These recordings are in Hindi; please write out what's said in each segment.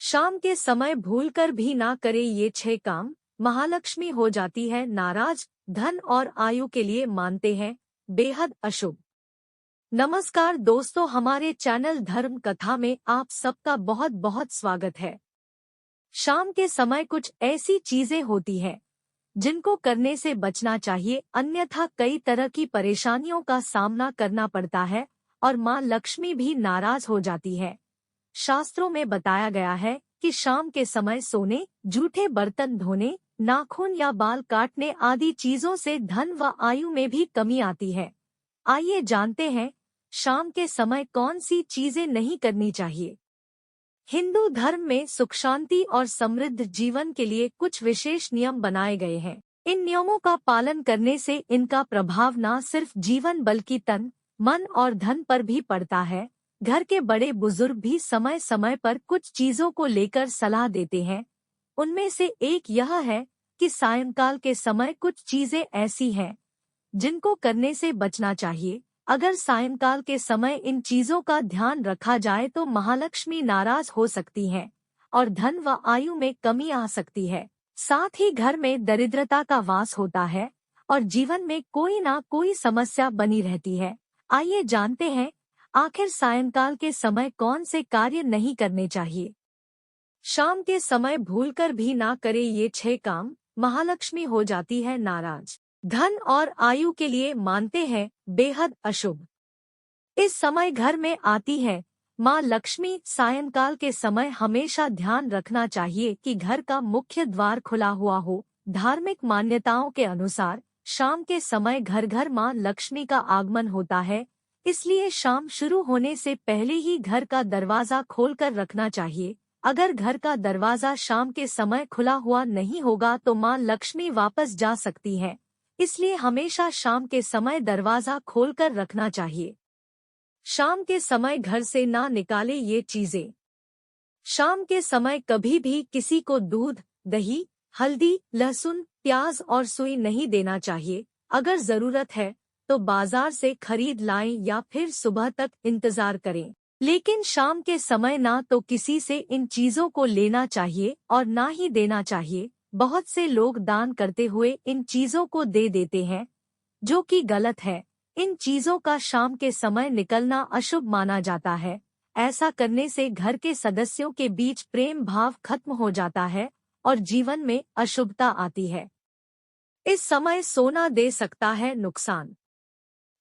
शाम के समय भूलकर भी ना करे ये 6 काम, महालक्ष्मी हो जाती है नाराज, धन और आयु के लिए मानते हैं बेहद अशुभ। नमस्कार दोस्तों, हमारे चैनल धर्म कथा में आप सबका बहुत बहुत स्वागत है। शाम के समय कुछ ऐसी चीजें होती हैं जिनको करने से बचना चाहिए, अन्यथा कई तरह की परेशानियों का सामना करना पड़ता है और मां लक्ष्मी भी नाराज हो जाती है। शास्त्रों में बताया गया है कि शाम के समय सोने, जूठे बर्तन धोने, नाखून या बाल काटने आदि चीजों से धन व आयु में भी कमी आती है। आइए जानते हैं शाम के समय कौन सी चीजें नहीं करनी चाहिए। हिंदू धर्म में सुख शांति और समृद्ध जीवन के लिए कुछ विशेष नियम बनाए गए हैं। इन नियमों का पालन करने से इनका प्रभाव न सिर्फ जीवन बल्कि तन, मन और धन पर भी पड़ता है। घर के बड़े बुजुर्ग भी समय समय पर कुछ चीजों को लेकर सलाह देते हैं। उनमें से एक यह है कि सायंकाल के समय कुछ चीजें ऐसी हैं जिनको करने से बचना चाहिए। अगर सायंकाल के समय इन चीजों का ध्यान रखा जाए तो महालक्ष्मी नाराज हो सकती हैं और धन व आयु में कमी आ सकती है। साथ ही घर में दरिद्रता का वास होता है और जीवन में कोई ना कोई समस्या बनी रहती है। आइए जानते हैं आखिर सायंकाल के समय कौन से कार्य नहीं करने चाहिए। शाम के समय भूलकर भी ना करे ये 6 काम, महालक्ष्मी हो जाती है नाराज, धन और आयु के लिए मानते हैं बेहद अशुभ। इस समय घर में आती है मां लक्ष्मी। सायंकाल के समय हमेशा ध्यान रखना चाहिए कि घर का मुख्य द्वार खुला हुआ हो। धार्मिक मान्यताओं के अनुसार शाम के समय घर घर मां लक्ष्मी का आगमन होता है, इसलिए शाम शुरू होने से पहले ही घर का दरवाजा खोलकर रखना चाहिए। अगर घर का दरवाजा शाम के समय खुला हुआ नहीं होगा तो मां लक्ष्मी वापस जा सकती हैं, इसलिए हमेशा शाम के समय दरवाजा खोलकर रखना चाहिए। शाम के समय घर से ना निकाले ये चीजें। शाम के समय कभी भी किसी को दूध, दही, हल्दी, लहसुन, प्याज और सुई नहीं देना चाहिए। अगर जरूरत है तो बाजार से खरीद लाएं या फिर सुबह तक इंतजार करें, लेकिन शाम के समय ना तो किसी से इन चीजों को लेना चाहिए और ना ही देना चाहिए। बहुत से लोग दान करते हुए इन चीजों को दे देते हैं, जो कि गलत है। इन चीजों का शाम के समय निकलना अशुभ माना जाता है। ऐसा करने से घर के सदस्यों के बीच प्रेम भाव खत्म हो जाता है और जीवन में अशुभता आती है। इस समय सोना दे सकता है नुकसान।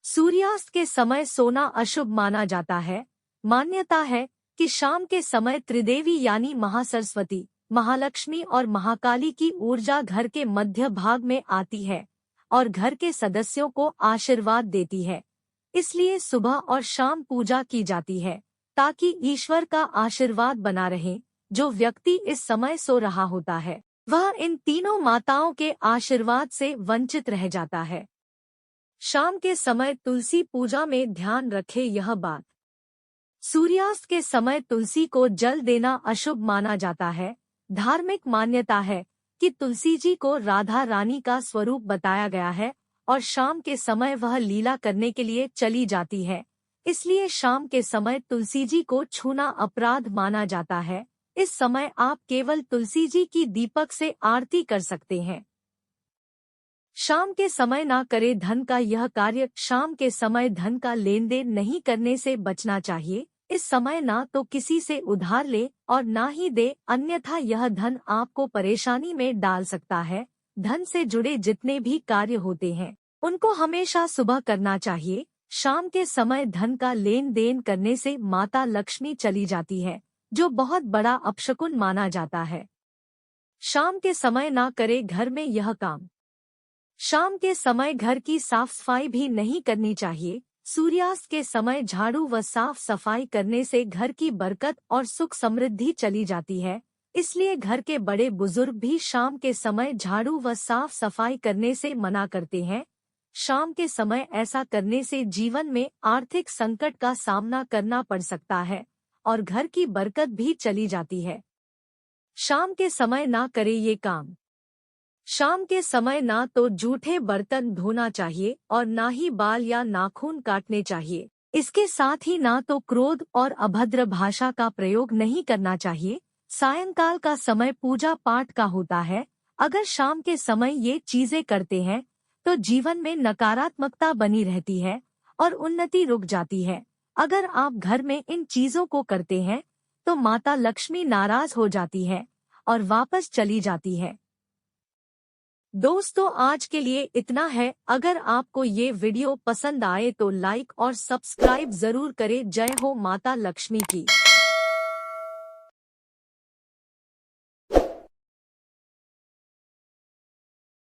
सूर्यास्त के समय सोना अशुभ माना जाता है। मान्यता है कि शाम के समय त्रिदेवी यानी महासरस्वती, महालक्ष्मी और महाकाली की ऊर्जा घर के मध्य भाग में आती है और घर के सदस्यों को आशीर्वाद देती है। इसलिए सुबह और शाम पूजा की जाती है ताकि ईश्वर का आशीर्वाद बना रहे। जो व्यक्ति इस समय सो रहा होता है वह इन तीनों माताओं के आशीर्वाद से वंचित रह जाता है। शाम के समय तुलसी पूजा में ध्यान रखें यह बात। सूर्यास्त के समय तुलसी को जल देना अशुभ माना जाता है। धार्मिक मान्यता है कि तुलसी जी को राधा रानी का स्वरूप बताया गया है और शाम के समय वह लीला करने के लिए चली जाती है, इसलिए शाम के समय तुलसी जी को छूना अपराध माना जाता है। इस समय आप केवल तुलसी जी की दीपक से आरती कर सकते हैं। शाम के समय ना करे धन का यह कार्य। शाम के समय धन का लेन देन नहीं करने से बचना चाहिए। इस समय ना तो किसी से उधार ले और ना ही दे, अन्यथा यह धन आपको परेशानी में डाल सकता है। धन से जुड़े जितने भी कार्य होते हैं उनको हमेशा सुबह करना चाहिए। शाम के समय धन का लेन देन करने से माता लक्ष्मी चली जाती है, जो बहुत बड़ा अपशकुन माना जाता है। शाम के समय ना करे घर में यह काम। शाम के समय घर की साफ सफाई भी नहीं करनी चाहिए। सूर्यास्त के समय झाड़ू व साफ सफाई करने से घर की बरकत और सुख समृद्धि चली जाती है, इसलिए घर के बड़े बुजुर्ग भी शाम के समय झाड़ू व साफ सफाई करने से मना करते हैं। शाम के समय ऐसा करने से जीवन में आर्थिक संकट का सामना करना पड़ सकता है और घर की बरकत भी चली जाती है। शाम के समय ना करे ये काम। शाम के समय ना तो जूठे बर्तन धोना चाहिए और ना ही बाल या नाखून काटने चाहिए। इसके साथ ही ना तो क्रोध और अभद्र भाषा का प्रयोग नहीं करना चाहिए। सायंकाल का समय पूजा पाठ का होता है। अगर शाम के समय ये चीजें करते हैं तो जीवन में नकारात्मकता बनी रहती है और उन्नति रुक जाती है। अगर आप घर में इन चीजों को करते हैं तो माता लक्ष्मी नाराज हो जाती है और वापस चली जाती है। दोस्तों, आज के लिए इतना है। अगर आपको ये वीडियो पसंद आए तो लाइक और सब्सक्राइब जरूर करें। जय हो माता लक्ष्मी की।